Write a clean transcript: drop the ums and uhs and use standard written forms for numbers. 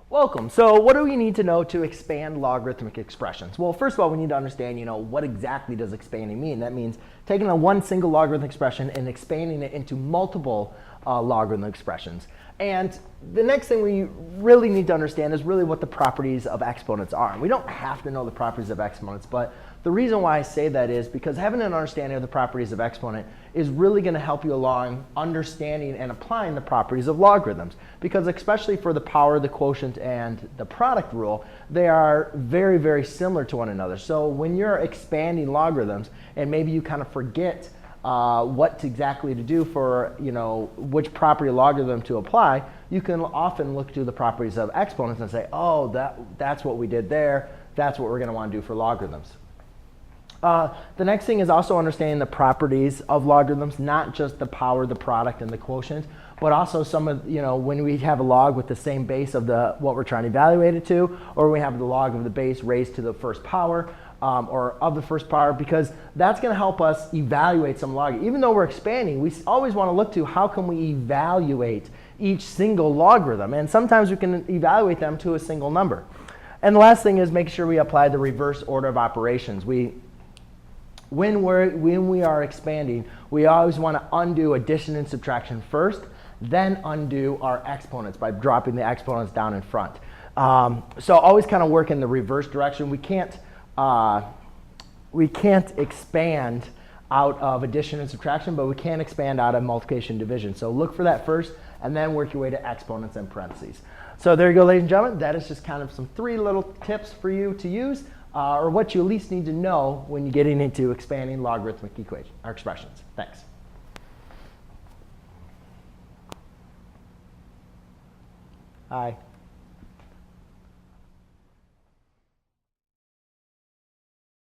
Welcome. So what do we need to know to expand logarithmic expressions? Well, first of all, we need to understand, what exactly does expanding mean? That means taking a one single logarithmic expression and expanding it into multiple logarithmic expressions. And the next thing we really need to understand is really what the properties of exponents are. And we don't have to know the properties of exponents, but the reason why I say that is because having an understanding of the properties of exponent is really going to help you along understanding and applying the properties of logarithms. Because especially for the power, the quotient, and the product rule, they are very, very similar to one another. So when you're expanding logarithms and maybe you kind of forget what exactly to do for which property of logarithm to apply, you can often look to the properties of exponents and say, oh, that's what we did there. That's what we're going to want to do for logarithms. The next thing is also understanding the properties of logarithms, not just the power, the product, and the quotient, but also some of, when we have a log with the same base of what we're trying to evaluate it to, or we have the log of the base raised to the first power, or of the first power, because that's going to help us evaluate some log. Even though we're expanding, we always want to look to how can we evaluate each single logarithm, and sometimes we can evaluate them to a single number. And the last thing is make sure we apply the reverse order of operations. When we are expanding, we always want to undo addition and subtraction first, then undo our exponents by dropping the exponents down in front. So always kind of work in the reverse direction. We can't expand out of addition and subtraction, but we can expand out of multiplication and division. So look for that first, and then work your way to exponents and parentheses. So there you go, ladies and gentlemen. That is just kind of some 3 little tips for you to use. Or what you at least need to know when you're getting into expanding logarithmic equations or expressions. Thanks. Hi.